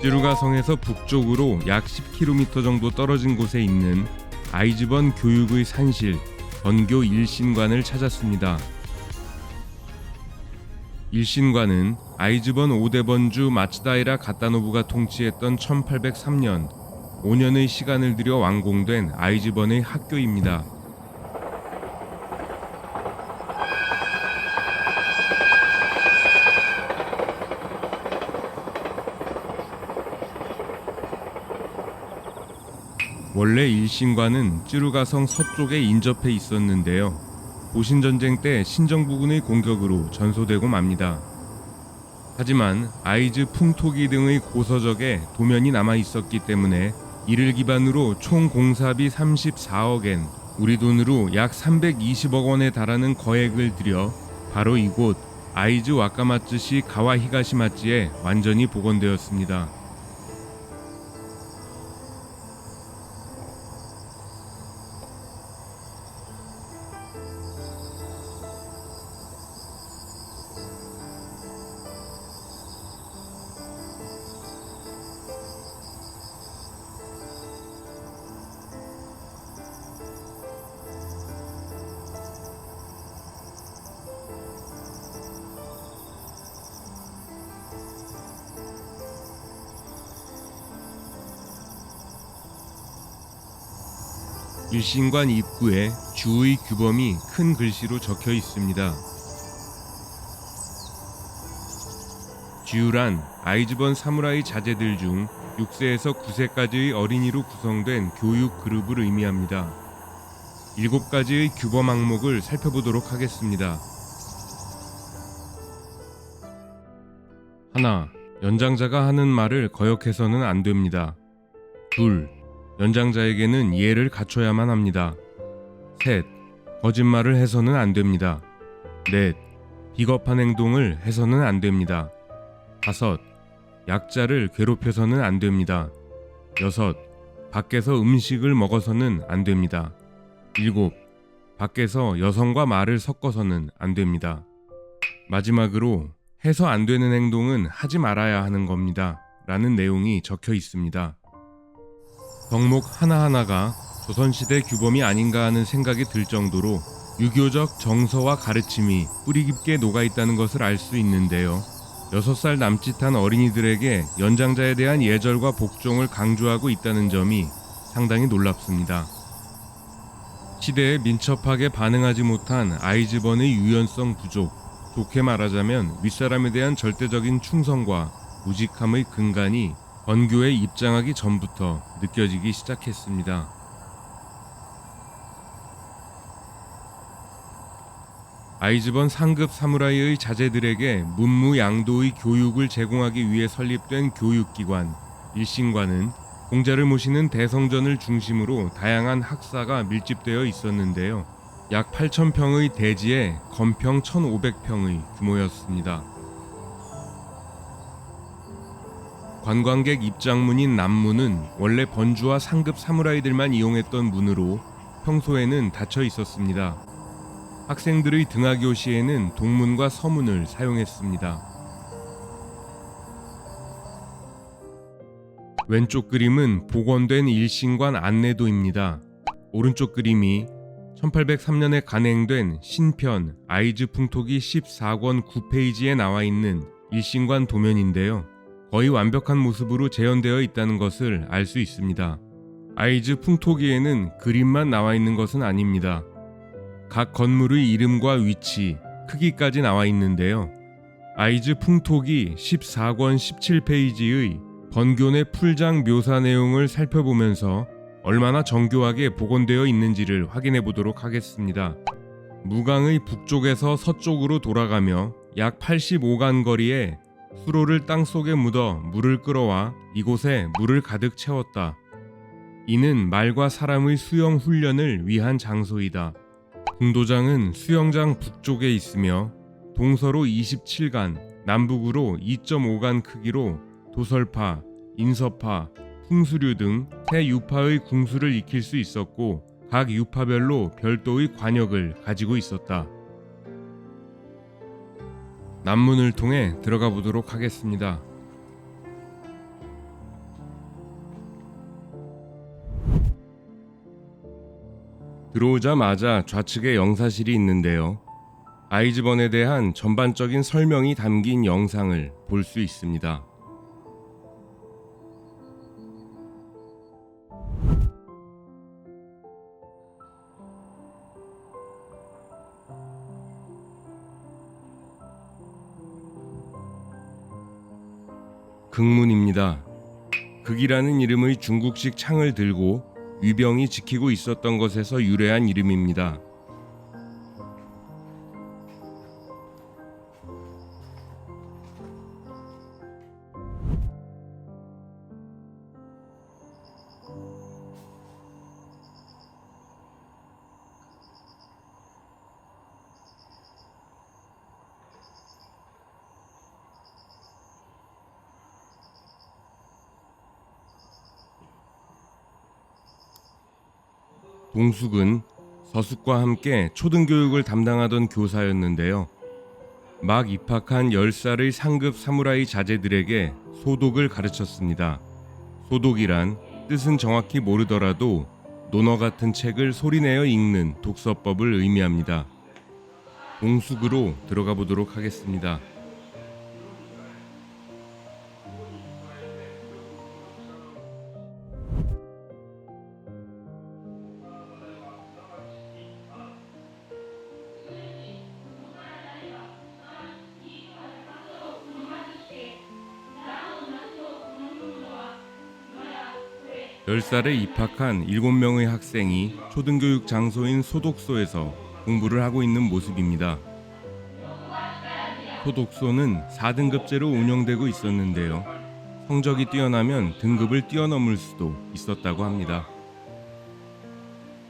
찌루가성에서 북쪽으로 약 10km 정도 떨어진 곳에 있는 아이즈번 교육의 산실 번교 일신관을 찾았습니다. 일신관은 아이즈번 5대 번주 마츠다이라 가타노부가 통치했던 1803년 5년의 시간을 들여 완공된 아이즈번의 학교입니다. 원래 일신관은 찌루가성 서쪽에 인접해 있었는데요. 보신전쟁 때 신정부군의 공격으로 전소되고 맙니다. 하지만 아이즈 풍토기 등의 고서적에 도면이 남아 있었기 때문에 이를 기반으로 총 공사비 34억엔, 우리 돈으로 약 320억 원에 달하는 거액을 들여 바로 이곳 아이즈 와카마츠시 가와히가시마치에 완전히 복원되었습니다. 일신관 입구에 주의 규범이 큰 글씨로 적혀 있습니다. 주란 아이즈번 사무라이 자제들 중 6세에서 9세까지의 어린이로 구성된 교육 그룹을 의미합니다. 7가지의 규범 항목을 살펴보도록 하겠습니다. 하나, 연장자가 하는 말을 거역해서는 안 됩니다. 둘, 연장자에게는 예를 갖춰야만 합니다. 셋, 거짓말을 해서는 안 됩니다. 넷, 비겁한 행동을 해서는 안 됩니다. 다섯, 약자를 괴롭혀서는 안 됩니다. 여섯, 밖에서 음식을 먹어서는 안 됩니다. 일곱, 밖에서 여성과 말을 섞어서는 안 됩니다. 마지막으로 해서 안 되는 행동은 하지 말아야 하는 겁니다. 라는 내용이 적혀 있습니다. 덕목 하나하나가 조선시대 규범이 아닌가 하는 생각이 들 정도로 유교적 정서와 가르침이 뿌리 깊게 녹아있다는 것을 알 수 있는데요. 6살 남짓한 어린이들에게 연장자에 대한 예절과 복종을 강조하고 있다는 점이 상당히 놀랍습니다. 시대에 민첩하게 반응하지 못한 아이즈번의 유연성 부족, 좋게 말하자면 윗사람에 대한 절대적인 충성과 무직함의 근간이 번교에 입장하기 전부터 느껴지기 시작했습니다. 아이즈번 상급 사무라이의 자제들에게 문무양도의 교육을 제공하기 위해 설립된 교육기관 일신관은 공자를 모시는 대성전을 중심으로 다양한 학사가 밀집되어 있었는데요. 약 8,000평의 대지에 건평 1,500평의 규모였습니다. 관광객 입장문인 남문은 원래 번주와 상급 사무라이들만 이용했던 문으로 평소에는 닫혀 있었습니다. 학생들의 등하교 시에는 동문과 서문을 사용했습니다. 왼쪽 그림은 복원된 일신관 안내도입니다. 오른쪽 그림이 1803년에 간행된 신편 아이즈 풍토기 14권 9페이지에 나와 있는 일신관 도면인데요. 거의 완벽한 모습으로 재현되어 있다는 것을 알 수 있습니다. 아이즈 풍토기에는 그림만 나와 있는 것은 아닙니다. 각 건물의 이름과 위치, 크기까지 나와 있는데요. 아이즈 풍토기 14권 17페이지의 번교내 풀장 묘사 내용을 살펴보면서 얼마나 정교하게 복원되어 있는지를 확인해 보도록 하겠습니다. 무강의 북쪽에서 서쪽으로 돌아가며 약 85간 거리에 수로를 땅속에 묻어 물을 끌어와 이곳에 물을 가득 채웠다. 이는 말과 사람의 수영 훈련을 위한 장소이다. 궁도장은 수영장 북쪽에 있으며 동서로 27간, 남북으로 2.5간 크기로 도설파, 인서파, 풍수류 등 세 유파의 궁수를 익힐 수 있었고 각 유파별로 별도의 관역을 가지고 있었다. 남문을 통해 들어가 보도록 하겠습니다. 들어오자마자 좌측에 영사실이 있는데요. 아이즈번에 대한 전반적인 설명이 담긴 영상을 볼 수 있습니다. 극문입니다. 극이라는 이름의 중국식 창을 들고 위병이 지키고 있었던 것에서 유래한 이름입니다. 동숙은 서숙과 함께 초등교육을 담당하던 교사였는데요. 막 입학한 10살의 상급 사무라이 자제들에게 소독을 가르쳤습니다. 소독이란 뜻은 정확히 모르더라도 논어 같은 책을 소리내어 읽는 독서법을 의미합니다. 동숙으로 들어가 보도록 하겠습니다. 열 살에 입학한 7명의 학생이 초등교육 장소인 소독소에서 공부를 하고 있는 모습입니다. 소독소는 4등급제로 운영되고 있었는데요. 성적이 뛰어나면 등급을 뛰어넘을 수도 있었다고 합니다.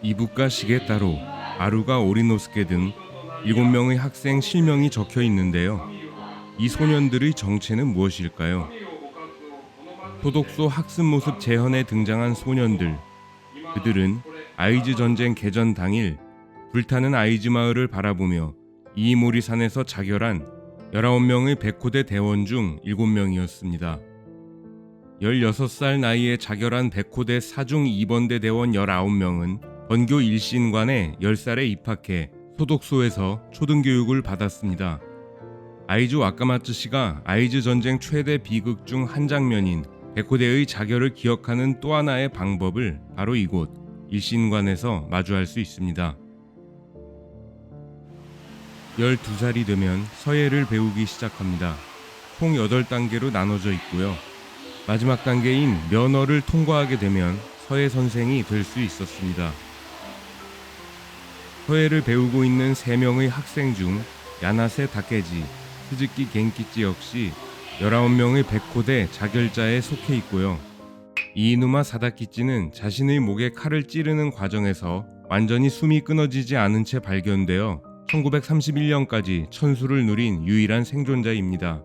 이북과 시게타로, 아루가 오리노스케 등 7명의 학생 실명이 적혀 있는데요. 이 소년들의 정체는 무엇일까요? 소독소 학습 모습 재현에 등장한 소년들, 그들은 아이즈 전쟁 개전 당일 불타는 아이즈 마을을 바라보며 이이모리산에서 자결한 19명의 백호대 대원 중 7명이었습니다. 16살 나이에 자결한 백호대 사중 2번대 대원 19명은 번교 일신관에 10살에 입학해 소독소에서 초등교육을 받았습니다. 아이즈 와카마츠시가 아이즈 전쟁 최대 비극 중 한 장면인 백호대의 자결을 기억하는 또 하나의 방법을 바로 이곳 일신관에서 마주할 수 있습니다. 12살이 되면 서예를 배우기 시작합니다. 총 8단계로 나눠져 있고요. 마지막 단계인 면허를 통과하게 되면 서예 선생이 될 수 있었습니다. 서예를 배우고 있는 3명의 학생 중 야나세 다케지, 스즈키 겐키치 역시 19명의 백호대 자결자에 속해 있고요. 이이누마 사다키치는 자신의 목에 칼을 찌르는 과정에서 완전히 숨이 끊어지지 않은 채 발견되어 1931년까지 천수를 누린 유일한 생존자입니다.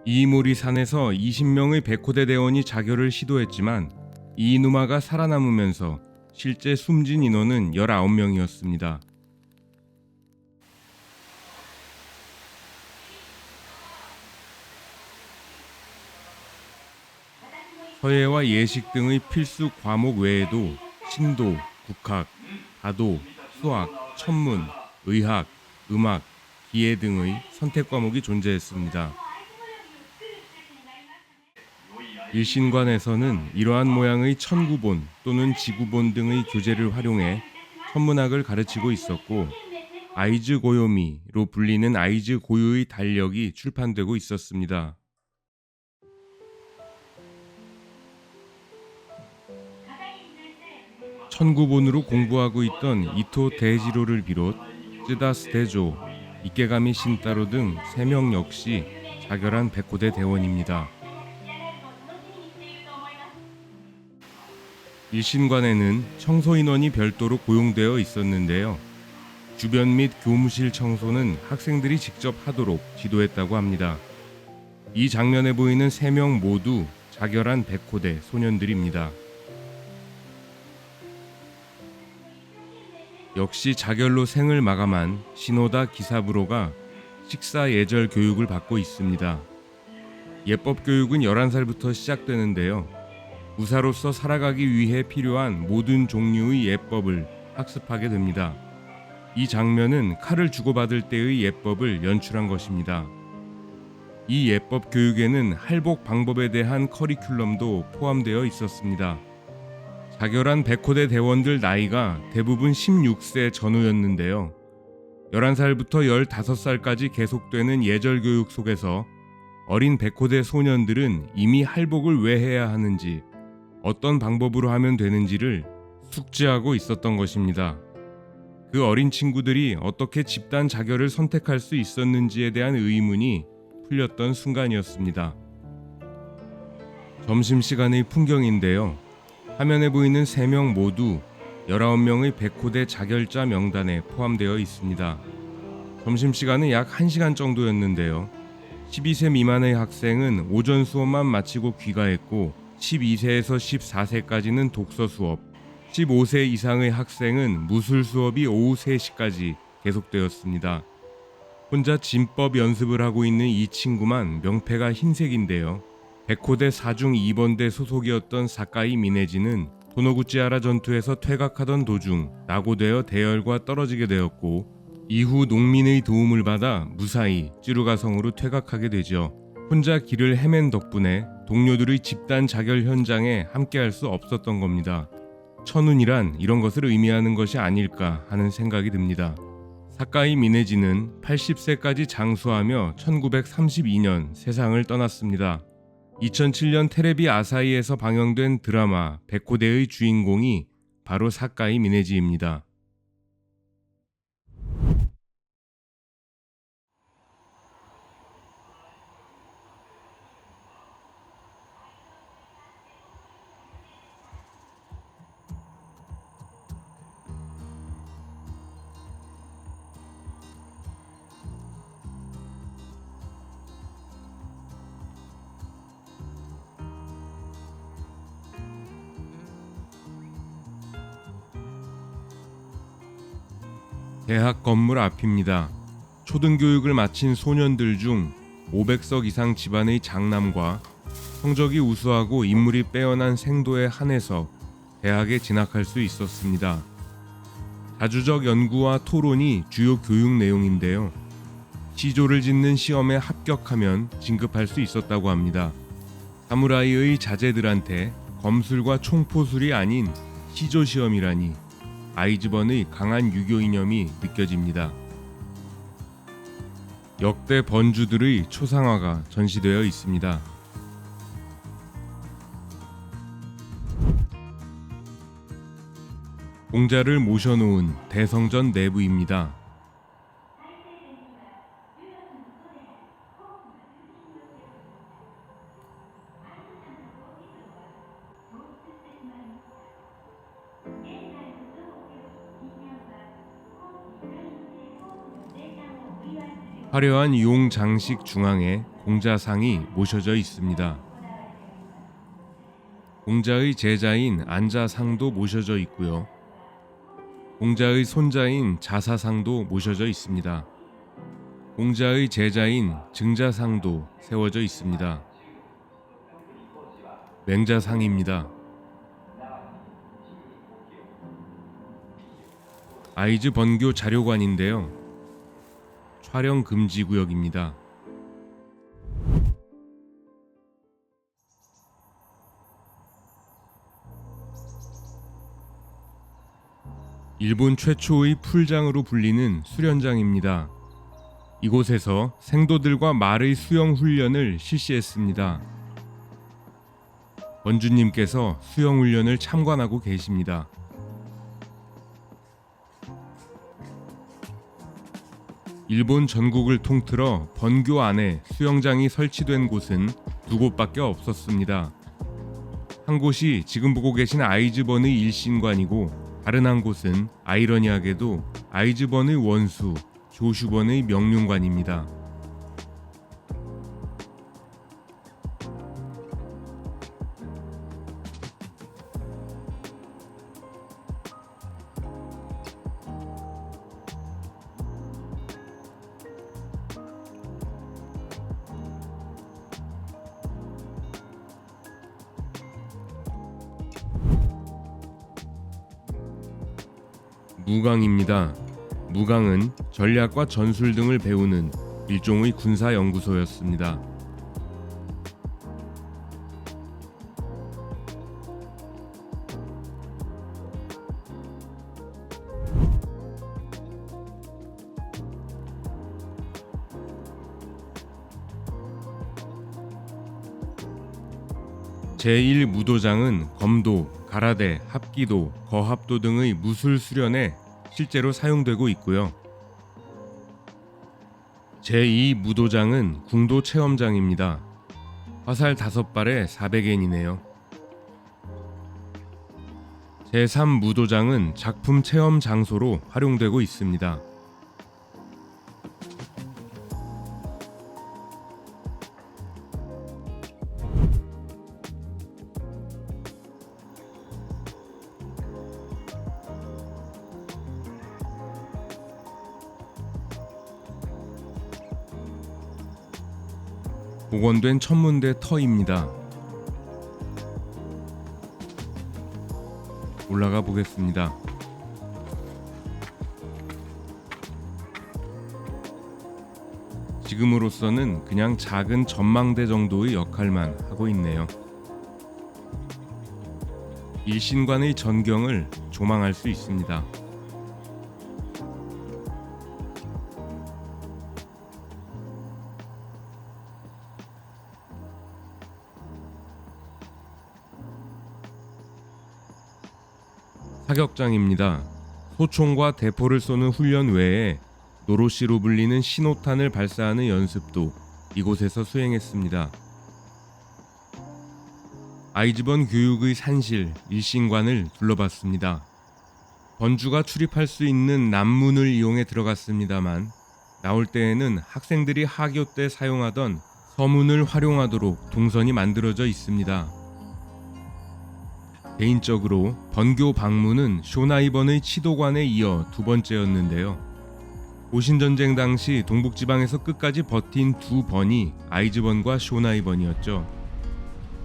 이이모리 산에서 20명의 백호대 대원이 자결을 시도했지만 이이누마가 살아남으면서 실제 숨진 인원은 19명이었습니다. 서예와 예식 등의 필수 과목 외에도 신도, 국학, 다도, 수학, 천문, 의학, 음악, 기계 등의 선택 과목이 존재했습니다. 일신관에서는 이러한 모양의 천구본 또는 지구본 등의 교재를 활용해 천문학을 가르치고 있었고, 아이즈 고요미로 불리는 아이즈 고요의 달력이 출판되고 있었습니다. 천구본으로 공부하고 있던 이토 데이지로를 비롯 쯔다스 대조, 이케가미 신따로 등 3명 역시 자결한 백호대 대원입니다. 일신관에는 청소 인원이 별도로 고용되어 있었는데요. 주변 및 교무실 청소는 학생들이 직접 하도록 지도했다고 합니다. 이 장면에 보이는 3명 모두 자결한 백호대 소년들입니다. 역시 자결로 생을 마감한 시노다 기사부로가 식사 예절 교육을 받고 있습니다. 예법 교육은 11살부터 시작되는데요. 무사로서 살아가기 위해 필요한 모든 종류의 예법을 학습하게 됩니다. 이 장면은 칼을 주고받을 때의 예법을 연출한 것입니다. 이 예법 교육에는 할복 방법에 대한 커리큘럼도 포함되어 있었습니다. 자결한 백호대 대원들 나이가 대부분 16세 전후였는데요. 11살부터 15살까지 계속되는 예절 교육 속에서 어린 백호대 소년들은 이미 할복을 왜 해야 하는지, 어떤 방법으로 하면 되는지를 숙지하고 있었던 것입니다. 그 어린 친구들이 어떻게 집단 자결을 선택할 수 있었는지에 대한 의문이 풀렸던 순간이었습니다. 점심시간의 풍경인데요. 화면에 보이는 3명 모두 19명의 백호대 자결자 명단에 포함되어 있습니다. 점심시간은 약 1시간 정도였는데요. 12세 미만의 학생은 오전 수업만 마치고 귀가했고 12세에서 14세까지는 독서 수업, 15세 이상의 학생은 무술 수업이 오후 3시까지 계속되었습니다. 혼자 진법 연습을 하고 있는 이 친구만 명패가 흰색인데요. 백호대 4중 2번대 소속이었던 사카이 미네지는 도노구치하라 전투에서 퇴각하던 도중 낙오되어 대열과 떨어지게 되었고, 이후 농민의 도움을 받아 무사히 찌루가성으로 퇴각하게 되죠. 혼자 길을 헤맨 덕분에 동료들의 집단 자결 현장에 함께할 수 없었던 겁니다. 천운이란 이런 것을 의미하는 것이 아닐까 하는 생각이 듭니다. 사카이 미네지는 80세까지 장수하며 1932년 세상을 떠났습니다. 2007년 테레비 아사히에서 방영된 드라마 백호대의 주인공이 바로 사카이 미네지입니다. 대학 건물 앞입니다. 초등교육을 마친 소년들 중 500석 이상 집안의 장남과 성적이 우수하고 인물이 빼어난 생도에 한해서 대학에 진학할 수 있었습니다. 다주적 연구와 토론이 주요 교육 내용인데요. 시조를 짓는 시험에 합격하면 진급할 수 있었다고 합니다. 사무라이의 자제들한테 검술과 총포술이 아닌 시조 시험이라니 아이즈번의 강한 유교 이념이 느껴집니다. 역대 번주들의 초상화가 전시되어 있습니다. 공자를 모셔놓은 대성전 내부입니다. 화려한 용 장식 중앙에 공자상이 모셔져 있습니다. 공자의 제자인 안자상도 모셔져 있고요. 공자의 손자인 자사상도 모셔져 있습니다. 공자의 제자인 증자상도 세워져 있습니다. 맹자상입니다. 아이즈 번교 자료관인데요. 촬영 금지 구역입니다. 일본 최초의 풀장으로 불리는 수련장입니다. 이곳에서 생도들과 말의 수영 훈련을 실시했습니다. 원주님께서 수영 훈련을 참관하고 계십니다. 일본 전국을 통틀어 번교 안에 수영장이 설치된 곳은 2곳밖에 없었습니다. 한 곳이 지금 보고 계신 아이즈번의 일신관이고, 다른 한 곳은 아이러니하게도 아이즈번의 원수 조슈번의 명륜관입니다. 무강입니다. 무강은 전략과 전술 등을 배우는 일종의 군사 연구소였습니다. 제1무도장은 검도, 가라데, 합기도, 거합도 등의 무술 수련에 실제로 사용되고 있고요. 제2무도장은 궁도 체험장입니다. 화살 5발에 400엔이네요. 제3무도장은 작품 체험 장소로 활용되고 있습니다. 복원된 천문대 터입니다. 올라가 보겠습니다. 지금으로서는 그냥 작은 전망대 정도의 역할만 하고 있네요. 일신관의 전경을 조망할 수 있습니다. 사격장입니다. 소총과 대포를 쏘는 훈련 외에 노로시로 불리는 신호탄을 발사하는 연습도 이곳에서 수행했습니다. 아이즈번 교육의 산실 일신관을 둘러봤습니다. 번주가 출입할 수 있는 남문을 이용해 들어갔습니다만 나올 때에는 학생들이 하교 때 사용하던 서문을 활용하도록 동선이 만들어져 있습니다. 개인적으로 번교 방문은 쇼나이번의 치도관에 이어 두 번째였는데요. 보신전쟁 당시 동북지방에서 끝까지 버틴 두 번이 아이즈번과 쇼나이번이었죠.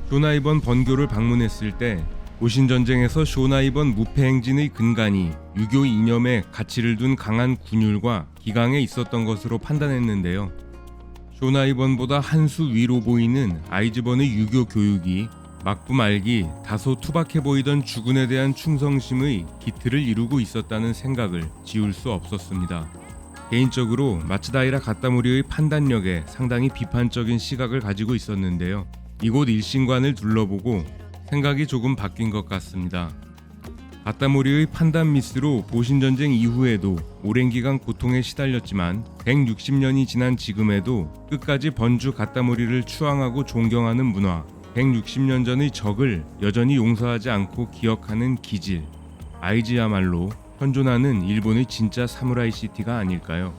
쇼나이번 번교를 방문했을 때 보신전쟁에서 쇼나이번 무패행진의 근간이 유교 이념에 가치를 둔 강한 군율과 기강에 있었던 것으로 판단했는데요. 쇼나이번보다 한 수 위로 보이는 아이즈번의 유교 교육이 막부 말기 다소 투박해 보이던 주군에 대한 충성심의 기틀을 이루고 있었다는 생각을 지울 수 없었습니다. 개인적으로 마츠다이라 가타모리의 판단력에 상당히 비판적인 시각을 가지고 있었는데요. 이곳 일신관을 둘러보고 생각이 조금 바뀐 것 같습니다. 가타모리의 판단 미스로 보신전쟁 이후에도 오랜 기간 고통에 시달렸지만 160년이 지난 지금에도 끝까지 번주 가타모리를 추앙하고 존경하는 문화, 160년 전의 적을 여전히 용서하지 않고 기억하는 기질, 아이즈야말로 현존하는 일본의 진짜 사무라이 시티가 아닐까요?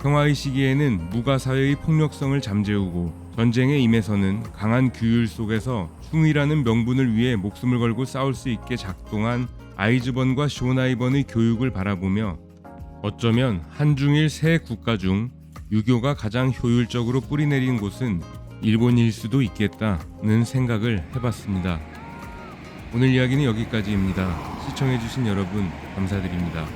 평화의 시기에는 무가사회의 폭력성을 잠재우고 전쟁에 임해서는 강한 규율 속에서 충의라는 명분을 위해 목숨을 걸고 싸울 수 있게 작동한 아이즈번과 쇼나이번의 교육을 바라보며 어쩌면 한중일 세 국가 중 유교가 가장 효율적으로 뿌리내린 곳은 일본일 수도 있겠다는 생각을 해봤습니다. 오늘 이야기는 여기까지입니다. 시청해주신 여러분 감사드립니다.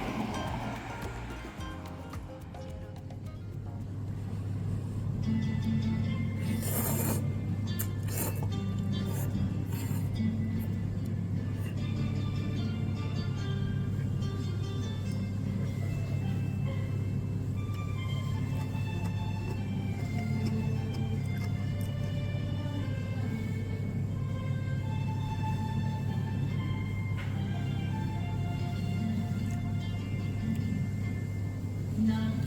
나